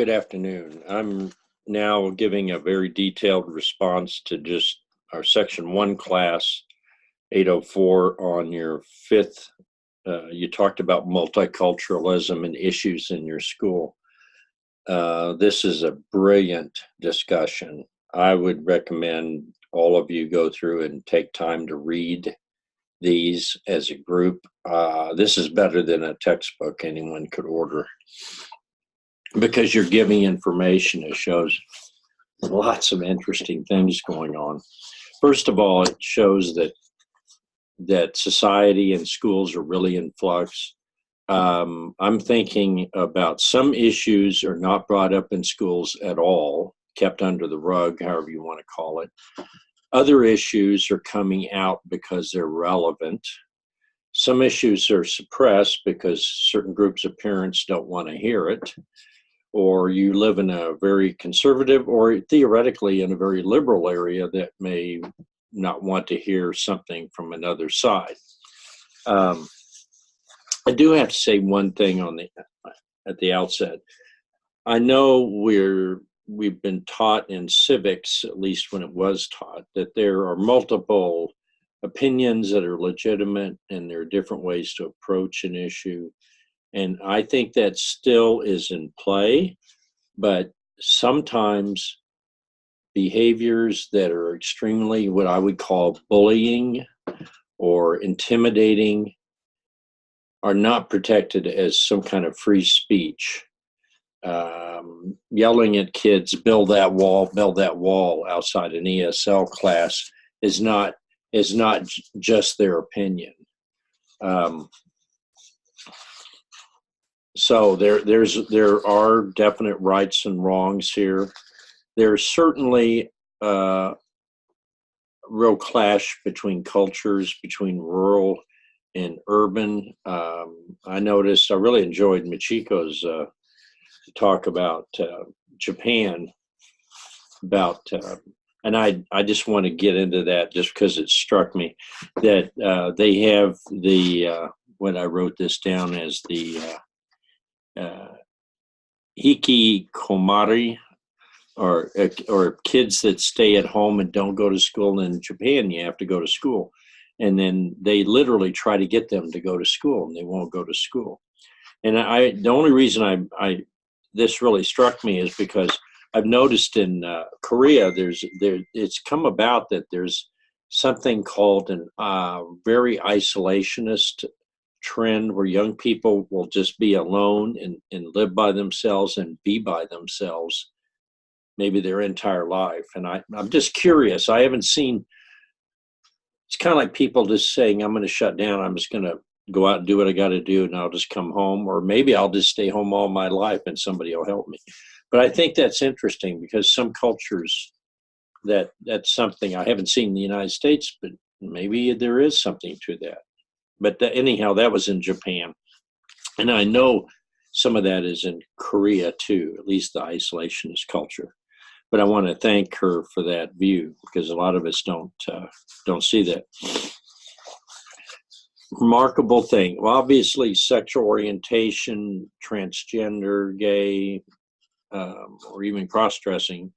Good afternoon. I'm now giving a very detailed response to just our Section 1 class 804 on your fifth. You talked about multiculturalism and issues in your school. This is a brilliant discussion. I would recommend all of you go through and take time to read these as a group. This is better than a textbook anyone could order, because you're giving information that shows lots of interesting things going on. First of all, it shows that society and schools are really in flux. I'm thinking about some issues are not brought up in schools at all, kept under the rug, however you want to call it. Other issues are coming out because they're relevant. Some issues are suppressed because certain groups of parents don't want to hear it, or you live in a very conservative or theoretically in a very liberal area that may not want to hear something from another side. I do have to say one thing at the outset. I know we've been taught in civics, at least when it was taught, that there are multiple opinions that are legitimate and there are different ways to approach an issue. And I think that still is in play, but sometimes behaviors that are extremely what I would call bullying or intimidating are not protected as some kind of free speech. Yelling at kids, build that wall outside an ESL class is not just their opinion. So there are definite rights and wrongs here. There's certainly a real clash between cultures, between rural and urban. I really enjoyed Michiko's talk about Japan, and I just want to get into that just because it struck me that they have what I wrote this down as the hikikomori, or kids that stay at home and don't go to school. And in Japan, you have to go to school, and then they literally try to get them to go to school, and they won't go to school. And the only reason this really struck me is because I've noticed in Korea it's come about that there's something called a very isolationist trend where young people will just be alone and live by themselves and be by themselves maybe their entire life. And I'm just curious. I haven't seen, it's kind of like people just saying, I'm going to shut down. I'm just going to go out and do what I got to do, and I'll just come home, or maybe I'll just stay home all my life and somebody will help me. But I think that's interesting because some cultures that's something I haven't seen in the United States, but maybe there is something to that. But anyhow, that was in Japan. And I know some of that is in Korea too, at least the isolationist culture. But I want to thank her for that view, because a lot of us don't see that. Remarkable thing. Well, obviously, sexual orientation, transgender, gay, or even cross-dressing,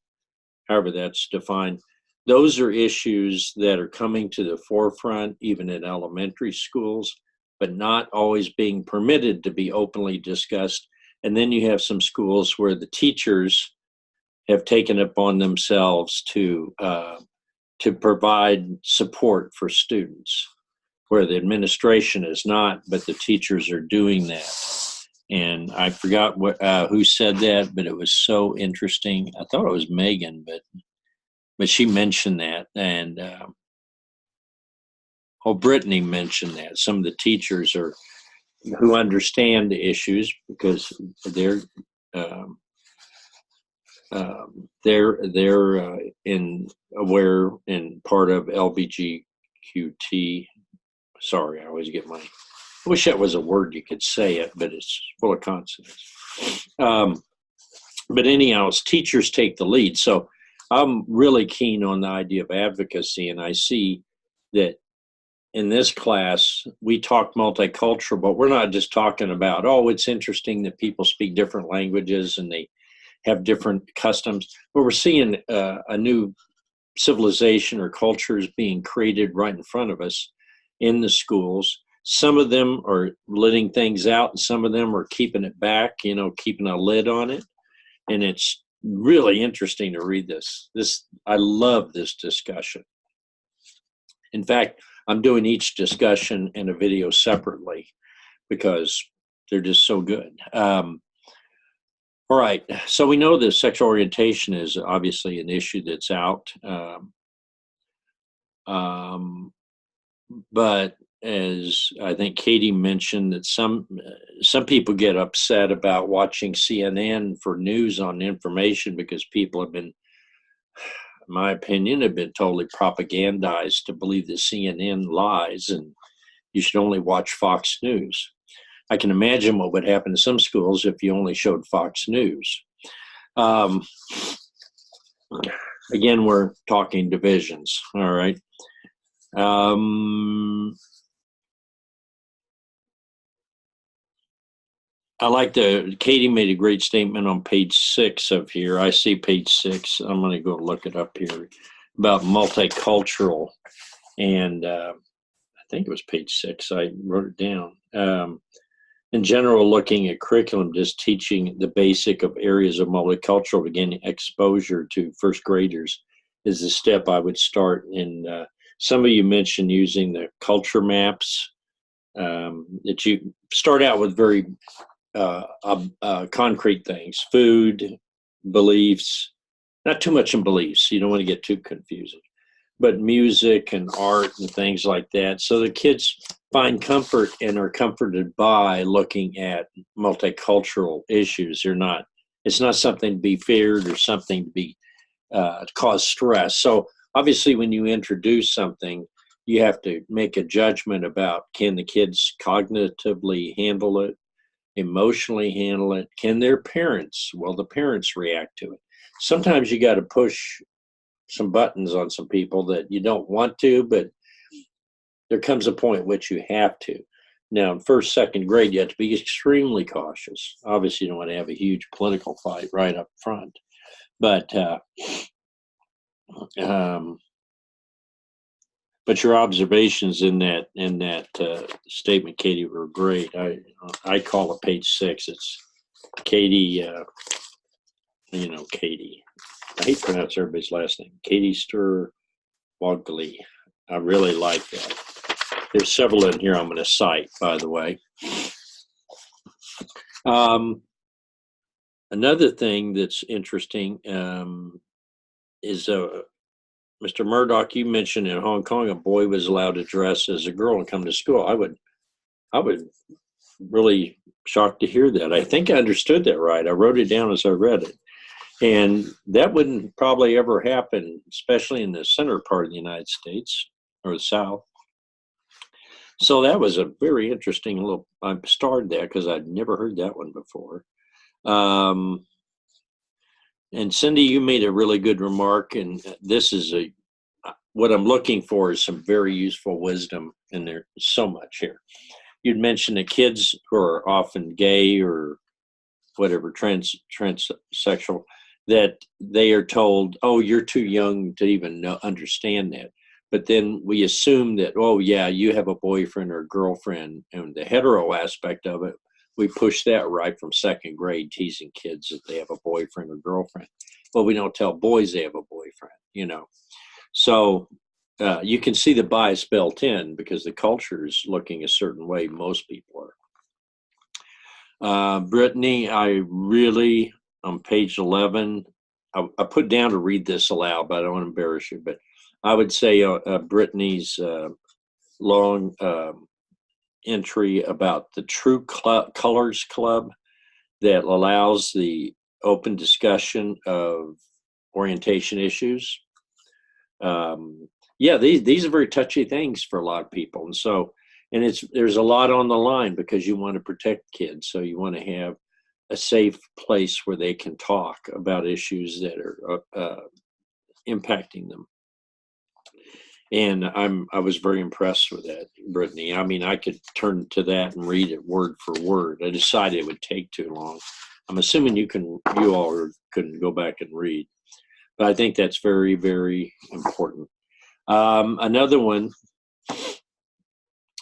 however that's defined, those are issues that are coming to the forefront, even in elementary schools, but not always being permitted to be openly discussed. And then you have some schools where the teachers have taken it upon themselves to provide support for students, where the administration is not, but the teachers are doing that. And I forgot who said that, but it was so interesting. I thought it was Megan, but she mentioned that, and Brittany mentioned that. Some of the teachers who understand the issues because they're aware and part of LBGQT. Sorry, I always get I wish that was a word you could say it, but it's full of consonants. But anyhow, teachers take the lead. So I'm really keen on the idea of advocacy, and I see that in this class, we talk multicultural, but we're not just talking about, it's interesting that people speak different languages and they have different customs. But we're seeing a new civilization or cultures being created right in front of us in the schools. Some of them are letting things out, and some of them are keeping it back, keeping a lid on it. And it's really interesting to read this. I love this discussion. In fact, I'm doing each discussion in a video separately because they're just so good. All right, so we know that sexual orientation is obviously an issue that's out. But as I think Katie mentioned, that some people get upset about watching CNN for news on information because people have been, in my opinion, have been totally propagandized to believe that CNN lies and you should only watch Fox News. I can imagine what would happen in some schools if you only showed Fox News. Again, we're talking divisions, all right? Katie made a great statement on page 6 of here. I see page 6. I'm going to go look it up here about multicultural. And I think it was page 6. I wrote it down. In general, looking at curriculum, just teaching the basic of areas of multicultural, beginning exposure to first graders is the step I would start. And some of you mentioned using the culture maps, that you start out with very concrete things, food, beliefs, not too much in beliefs. You don't want to get too confusing, but music and art and things like that. So the kids find comfort and are comforted by looking at multicultural issues. It's not something to be feared or something to be cause stress. So obviously when you introduce something, you have to make a judgment about, can the kids cognitively handle it, emotionally handle it? Can their parents, will the parents react to it? Sometimes you got to push some buttons on some people that you don't want to, but there comes a point at which you have to. Now, in first, second grade, you have to be extremely cautious. Obviously, you don't want to have a huge political fight right up front. But your observations in that statement, Katie, were great. I call it page 6. It's Katie. Katie. I hate to pronounce everybody's last name. Katie Sturwogley. I really like that. There's several in here I'm going to cite, by the way. Another thing that's interesting is Mr. Murdoch, you mentioned in Hong Kong a boy was allowed to dress as a girl and come to school. I would really shocked to hear that. I think I understood that right. I wrote it down as I read it. And that wouldn't probably ever happen, especially in the center part of the United States or the South. So that was a very interesting little, I started that because I'd never heard that one before. And Cindy, you made a really good remark, and this is what I'm looking for is some very useful wisdom, and there's so much here. You'd mentioned the kids who are often gay or whatever, transsexual, that they are told, oh, you're too young to even understand that. But then we assume that, oh, yeah, you have a boyfriend or girlfriend, and the hetero aspect of it, we push that right from second grade, teasing kids that they have a boyfriend or girlfriend. Well, we don't tell boys they have a boyfriend, So you can see the bias built in because the culture is looking a certain way. Most people are. Brittany, I really, on page 11, I put down to read this aloud, but I don't want to embarrass you. But I would say Brittany's long entry about the True Colors Club that allows the open discussion of orientation issues. These are very touchy things for a lot of people. And so, there's a lot on the line because you want to protect kids. So you want to have a safe place where they can talk about issues that are impacting them. And I was very impressed with that, Brittany. I mean, I could turn to that and read it word for word. I decided it would take too long. I'm assuming you all can go back and read, but I think that's very, very important. Another one,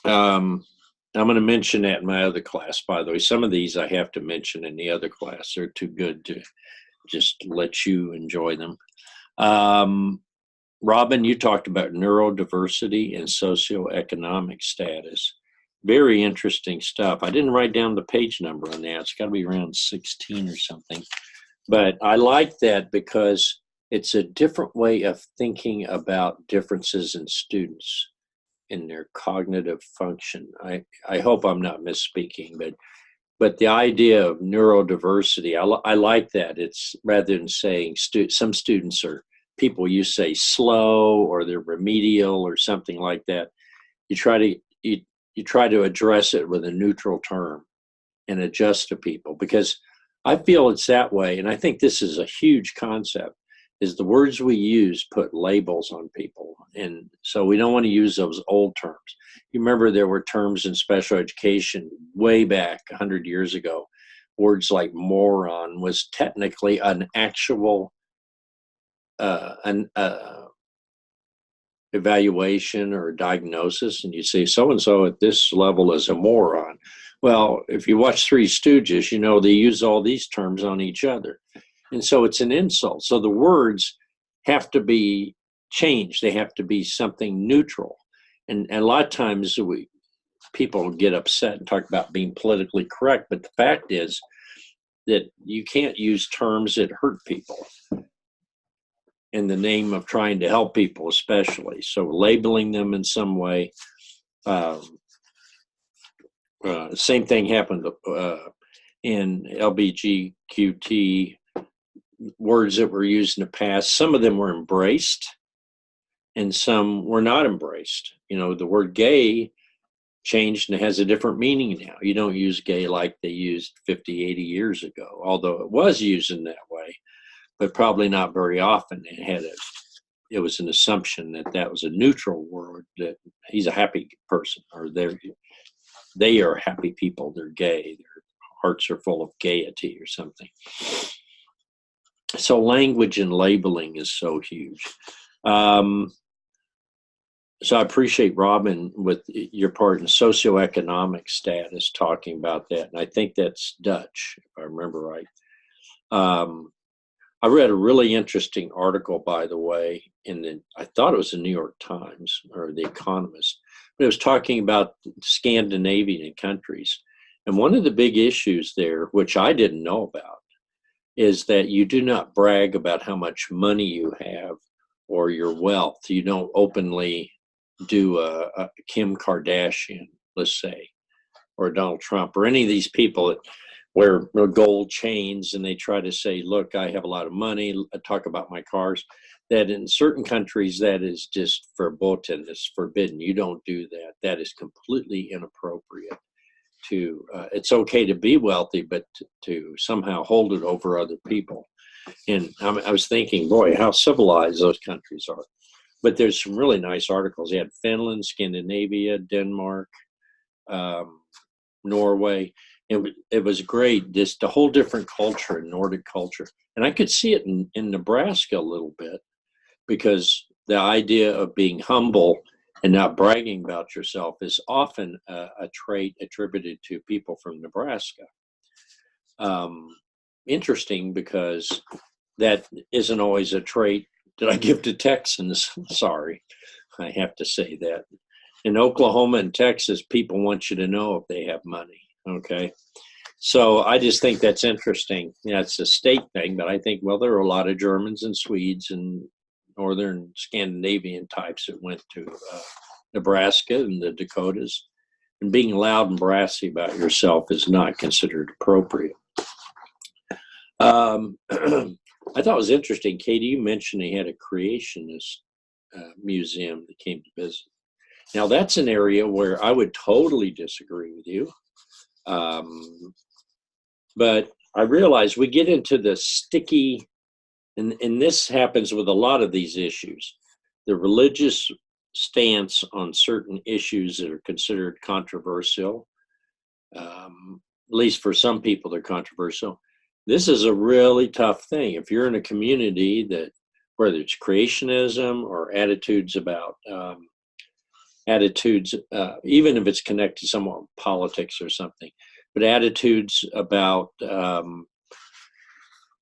I'm going to mention that in my other class, by the way. Some of these I have to mention in the other class. They're too good to just let you enjoy them. Robin, you talked about neurodiversity and socioeconomic status. Very interesting stuff. I didn't write down the page number on that. It's got to be around 16 or something. But I like that because it's a different way of thinking about differences in students in their cognitive function. I hope I'm not misspeaking, but the idea of neurodiversity, I like that. It's rather than saying some students are people you say slow or they're remedial or something like that. You try to address it with a neutral term and adjust to people, because I feel it's that way. And I think this is a huge concept, is the words we use put labels on people. And so we don't want to use those old terms. You remember there were terms in special education way back 100 years ago. Words like moron was technically an actual evaluation or diagnosis, and you say so-and-so at this level is a moron. Well, if you watch Three Stooges, you know they use all these terms on each other. And so it's an insult. So the words have to be changed. They have to be something neutral. And a lot of times people get upset and talk about being politically correct, but the fact is that you can't use terms that hurt people in the name of trying to help people, especially. So labeling them in some way. Same thing happened in LGBTQ words that were used in the past. Some of them were embraced and some were not embraced. You know, the word gay changed and it has a different meaning now. You don't use gay like they used 50, 80 years ago, although it was used in that way, but probably not very often. It was an assumption that was a neutral word, that he's a happy person, or they are happy people, they're gay, their hearts are full of gaiety or something. So language and labeling is so huge. So I appreciate Robin with your part in socioeconomic status talking about that. And I think that's Dutch, if I remember right. I read a really interesting article, by the way, I thought it was the New York Times or The Economist, but it was talking about Scandinavian countries. And one of the big issues there, which I didn't know about, is that you do not brag about how much money you have or your wealth. You don't openly do a Kim Kardashian, let's say, or Donald Trump, or any of these people that wear gold chains and they try to say, look, I have a lot of money, talk about my cars. That in certain countries, that is just verboten, it's forbidden. You don't do that. That is completely inappropriate. It's okay to be wealthy, but to somehow hold it over other people. And I was thinking, boy, how civilized those countries are. But there's some really nice articles. They had Finland, Scandinavia, Denmark, Norway. It was great, just a whole different culture, Nordic culture. And I could see it in Nebraska a little bit, because the idea of being humble and not bragging about yourself is often a trait attributed to people from Nebraska. Interesting, because that isn't always a trait that I give to Texans. Sorry, I have to say that. In Oklahoma and Texas, people want you to know if they have money. Okay. So I just think that's interesting. Yeah, it's a state thing, but I think, well, there are a lot of Germans and Swedes and northern Scandinavian types that went to Nebraska and the Dakotas. And being loud and brassy about yourself is not considered appropriate. I thought it was interesting, Katie, you mentioned they had a creationist museum that came to visit. Now, that's an area where I would totally disagree with you. But I realize we get into the sticky, and this happens with a lot of these issues, the religious stance on certain issues that are considered controversial. At least for some people, they're controversial. This is a really tough thing. If you're in a community that, whether it's creationism or attitudes about even if it's connected somewhat with politics or something, but attitudes about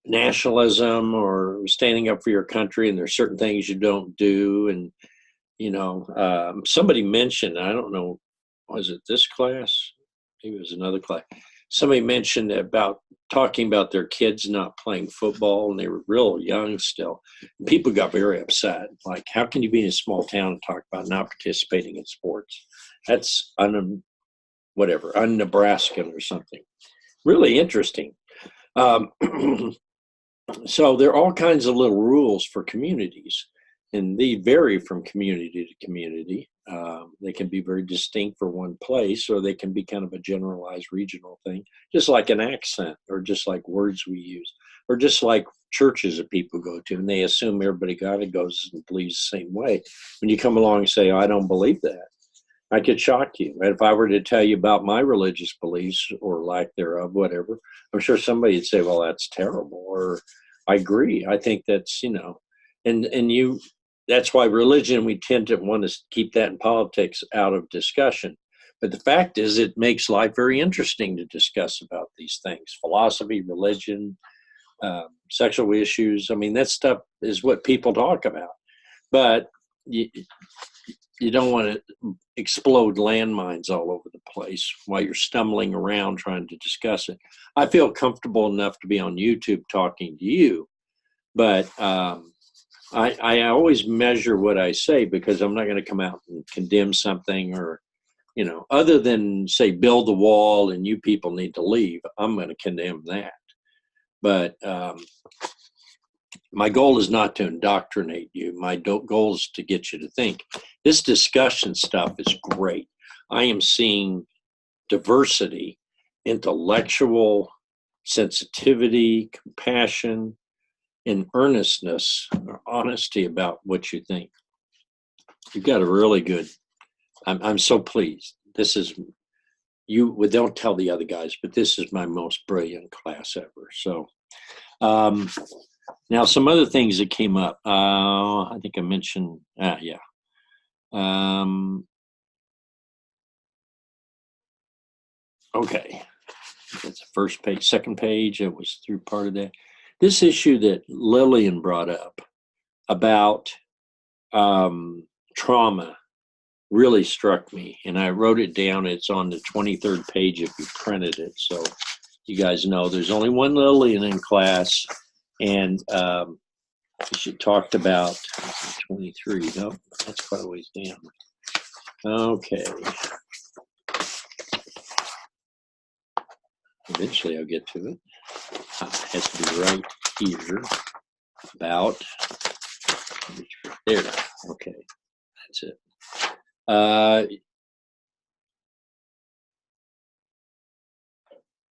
nationalism or standing up for your country, and there's certain things you don't do. And, somebody mentioned, I don't know, was it this class? Maybe it was another class. Somebody mentioned about talking about their kids not playing football, and they were real young still. And people got very upset. Like, how can you be in a small town and talk about not participating in sports? That's un-Nebraskan or something. Really interesting. So there are all kinds of little rules for communities, and they vary from community to community. They can be very distinct for one place, or they can be kind of a generalized regional thing, just like an accent, or just like words we use, or just like churches that people go to, and they assume everybody goes and believes the same way. When you come along and say, "Oh, I don't believe that," I could shock you. And if I were to tell you about my religious beliefs or lack thereof, whatever, I'm sure somebody would say, "Well, that's terrible," or "I agree. I think that's," that's why religion, we tend to want to keep that in politics out of discussion. But the fact is, it makes life very interesting to discuss about these things: philosophy, religion, sexual issues. I mean, that stuff is what people talk about. But you don't want to explode landmines all over the place while you're stumbling around trying to discuss it. I feel comfortable enough to be on YouTube talking to you, but I always measure what I say, because I'm not going to come out and condemn something, or, other than say build the wall and you people need to leave, I'm going to condemn that. But my goal is not to indoctrinate you. My goal is to get you to think. This discussion stuff is great. I am seeing diversity, intellectual sensitivity, compassion, and earnestness or honesty about what you think. You've got a really good, I'm so pleased. This is, don't tell the other guys, but this is my most brilliant class ever. So, now some other things that came up. I think I mentioned, yeah. Okay. That's the first page. Second page, it was through part of that. This issue that Lillian brought up about trauma really struck me, and I wrote it down. It's on the 23rd page if you printed it, so you guys know there's only one Lillian in class, and she talked about 23. No, that's quite a ways down. Okay. Eventually I'll get to it. It has to be right here. About there. Okay, that's it.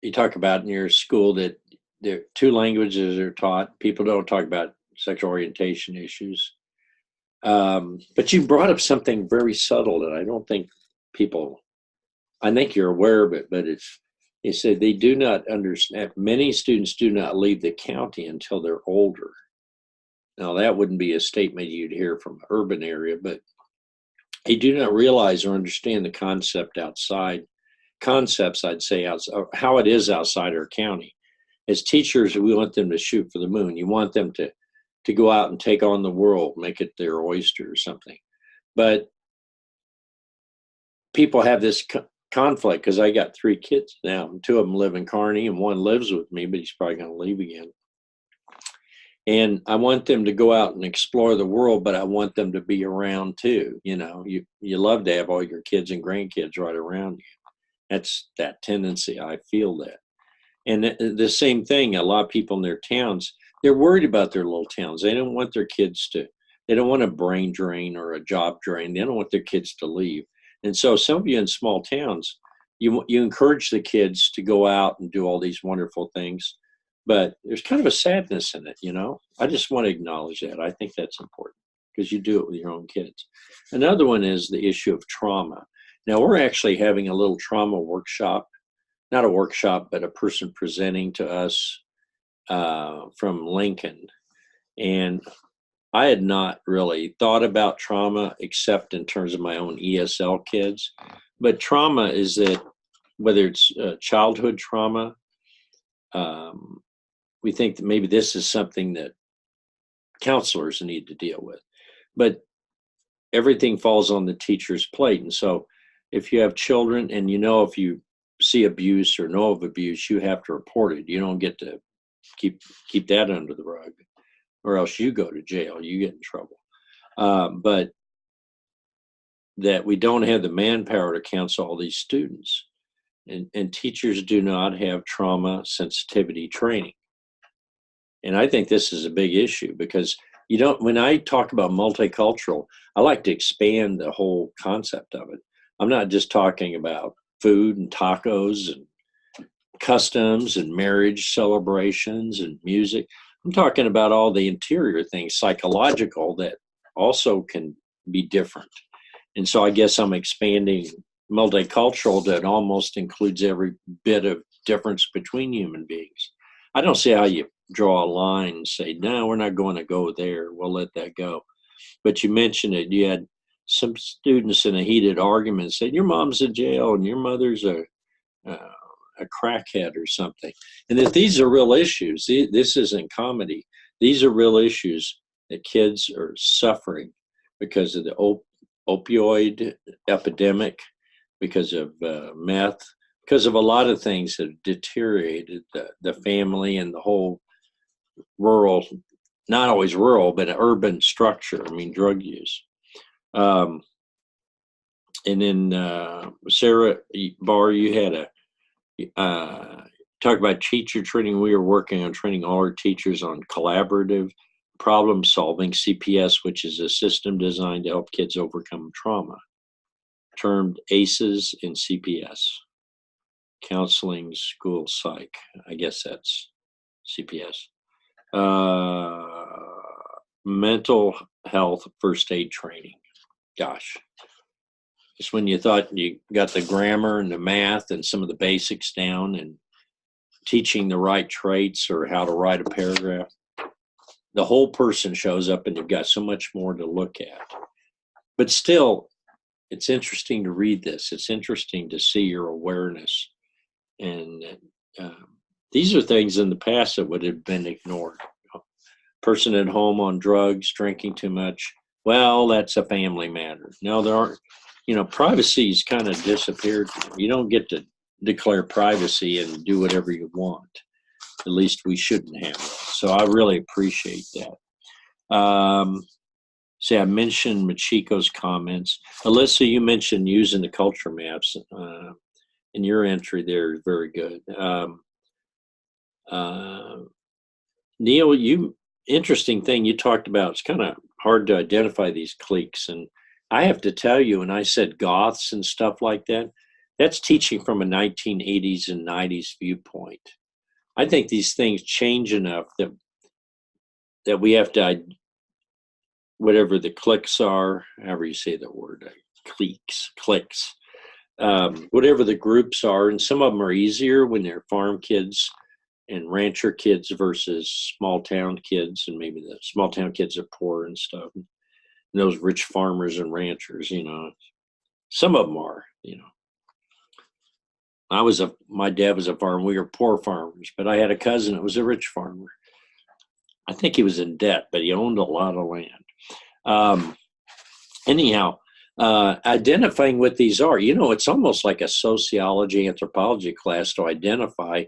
You talk about in your school that there 2 languages are taught. People don't talk about sexual orientation issues. But you brought up something very subtle that I don't think people, I think you're aware of it, but you said they do not understand. Many students do not leave the county until they're older. Now, that wouldn't be a statement you'd hear from an urban area, but they do not realize or understand the concepts, I'd say, outside, how it is outside our county. As teachers, we want them to shoot for the moon. You want them to go out and take on the world, make it their oyster or something. But people have this conflict, because I got 3 kids now. 2 of them live in Kearney, and 1 lives with me, but he's probably going to leave again. And I want them to go out and explore the world, but I want them to be around too. You love to have all your kids and grandkids right around you. That's that tendency. I feel that. And the same thing, a lot of people in their towns, they're worried about their little towns. They don't want their kids they don't want a brain drain or a job drain. They don't want their kids to leave. And so some of you in small towns, you encourage the kids to go out and do all these wonderful things, but there's kind of a sadness in it, I just want to acknowledge that. I think that's important, because you do it with your own kids. Another one is the issue of trauma. Now, we're actually having a little trauma workshop, not a workshop, but a person presenting to us from Lincoln. And I had not really thought about trauma except in terms of my own ESL kids. But trauma is that whether it's childhood trauma, we think that maybe this is something that counselors need to deal with. But everything falls on the teacher's plate. And so if you have children and if you see abuse or know of abuse, you have to report it. You don't get to keep that under the rug, or else you go to jail, you get in trouble. But that we don't have the manpower to counsel all these students. And teachers do not have trauma sensitivity training. And I think this is a big issue because when I talk about multicultural, I like to expand the whole concept of it. I'm not just talking about food and tacos and customs and marriage celebrations and music. I'm talking about all the interior things, psychological, that also can be different. And so I guess I'm expanding multicultural that almost includes every bit of difference between human beings. I don't see how you draw a line and say, no, we're not going to go there. We'll let that go. But you mentioned it. You had some students in a heated argument said, your mom's in jail and your mother's a crackhead or something. And that these are real issues. This isn't comedy. These are real issues that kids are suffering because of the opioid epidemic, because of meth, because of a lot of things that have deteriorated the family and the whole rural, not always rural, but an urban structure. I mean, drug use. And then Sarah Barr, you had talk about teacher training. We are working on training all our teachers on collaborative problem solving, CPS, which is a system designed to help kids overcome trauma, termed ACEs in CPS, counseling, school, psych. I guess that's CPS. Mental health first aid training. Gosh, just when you thought you got the grammar and the math and some of the basics down and teaching the right traits or how to write a paragraph, the whole person shows up and you've got so much more to look at. But still, it's interesting to read this. It's interesting to see your awareness. And these are things in the past that would have been ignored. Person at home on drugs, drinking too much. Well, that's a family matter. No, there aren't. Privacy's kind of disappeared. You don't get to declare privacy and do whatever you want. At least we shouldn't have that. So I really appreciate that. See, I mentioned Machiko's comments. Alyssa, you mentioned using the culture maps. And your entry there is very good. Neil, interesting thing you talked about. It's kind of hard to identify these cliques. And I have to tell you, when I said goths and stuff like that, that's teaching from a 1980s and 90s viewpoint. I think these things change enough that we have to, whatever the cliques are, however you say the word, cliques, whatever the groups are, and some of them are easier when they're farm kids and rancher kids versus small town kids, and maybe the small town kids are poor and stuff. And those rich farmers and ranchers, some of them are, my dad was a farmer. We were poor farmers, but I had a cousin that was a rich farmer. I think he was in debt, but he owned a lot of land. Anyhow, identifying what these are, it's almost like a sociology, anthropology class to identify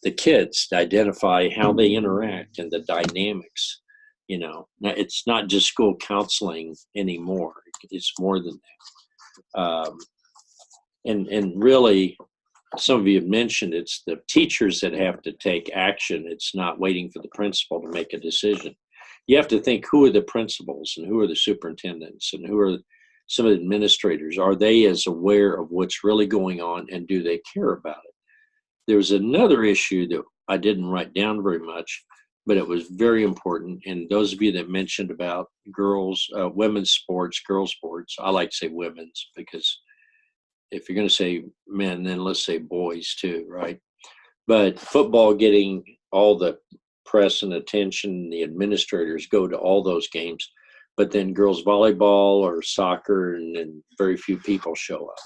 the kids, to identify how they interact and the dynamics. Now, it's not just school counseling anymore. It's more than that. And really, some of you have mentioned it's the teachers that have to take action. It's not waiting for the principal to make a decision. You have to think, who are the principals and who are the superintendents and who are some of the administrators? Are they as aware of what's really going on, and do they care about it? There was another issue that I didn't write down very much, but it was very important. And those of you that mentioned about women's sports, girls' sports, I like to say women's, because if you're going to say men, then let's say boys too, right? But football getting all the press and attention, the administrators go to all those games, but then girls volleyball or soccer, and then very few people show up.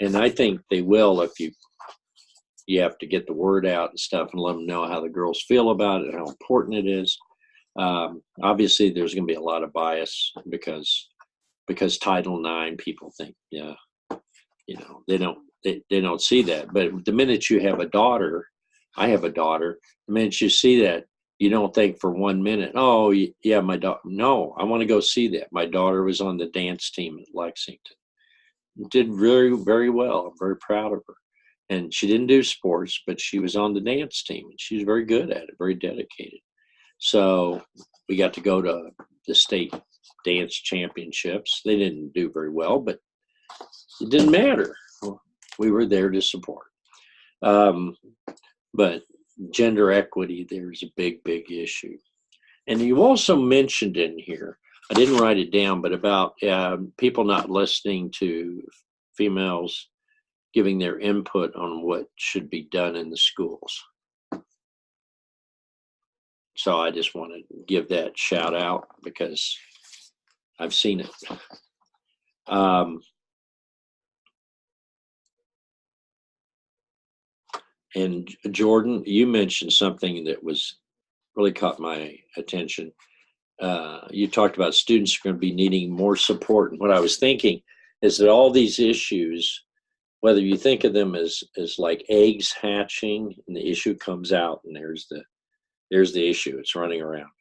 And I think they will if you have to get the word out and stuff and let them know how the girls feel about it, how important it is. Obviously, there's going to be a lot of bias because Title IX, people think, yeah, they don't see that. But the minute you have a daughter, I have a daughter, the minute you see that, you don't think for 1 minute, oh, yeah, my daughter. No, I want to go see that. My daughter was on the dance team at Lexington. Did very, very well. I'm very proud of her. And she didn't do sports, but she was on the dance team, and she was very good at it, very dedicated. So we got to go to the state dance championships. They didn't do very well, but it didn't matter. We were there to support. But gender equity, there's a big, big issue. And you also mentioned in here, I didn't write it down, but about people not listening to females giving their input on what should be done in the schools. So I just want to give that shout out because I've seen it. And Jordan, you mentioned something that really caught my attention. You talked about students are going to be needing more support. And what I was thinking is that all these issues, whether you think of them as like eggs hatching and the issue comes out and there's the issue, it's running around.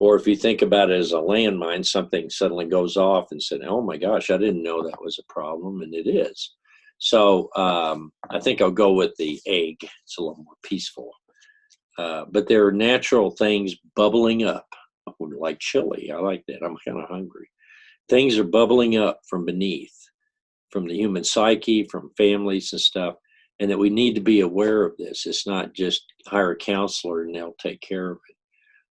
Or if you think about it as a landmine, something suddenly goes off and said, oh my gosh, I didn't know that was a problem, and it is. So I think I'll go with the egg. It's a little more peaceful. But there are natural things bubbling up, like chili. I like that. I'm kind of hungry. Things are bubbling up from beneath, from the human psyche, from families and stuff, and that we need to be aware of this. It's not just hire a counselor and they'll take care of it.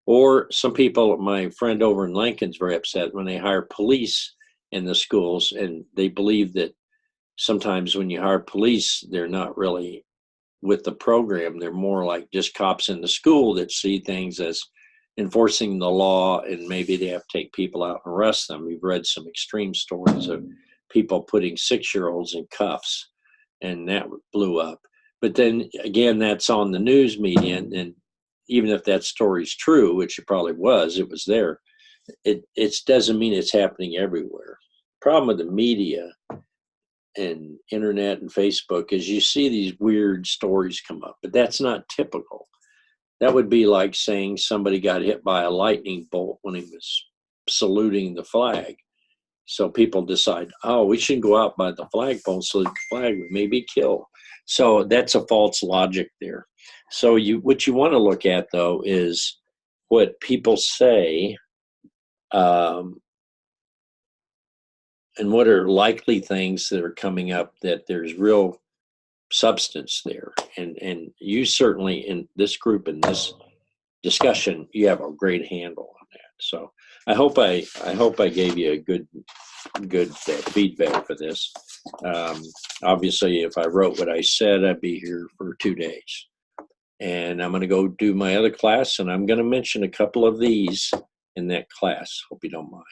Or some people, my friend over in Lincoln's very upset when they hire police in the schools, and they believe that sometimes when you hire police, they're not really with the program. They're more like just cops in the school that see things as enforcing the law, and maybe they have to take people out and arrest them. We've read some extreme stories of people putting 6-year-olds in cuffs, and that blew up. But then again, that's on the news media, and even if that story's true, which it probably was, it was there, it doesn't mean it's happening everywhere. Problem with the media and internet and Facebook is you see these weird stories come up, but that's not typical. That would be like saying somebody got hit by a lightning bolt when he was saluting the flag. So people decide, oh, we shouldn't go out by the flagpole and salute the flag, we may be killed. So that's a false logic there. So what you want to look at, though, is what people say and what are likely things that are coming up that there's real substance there. And you certainly, in this group, in this discussion, you have a great handle on that. So I hope I gave you a good feedback for this. Obviously, if I wrote what I said, I'd be here for 2 days. And I'm going to go do my other class, and I'm going to mention a couple of these in that class. Hope you don't mind.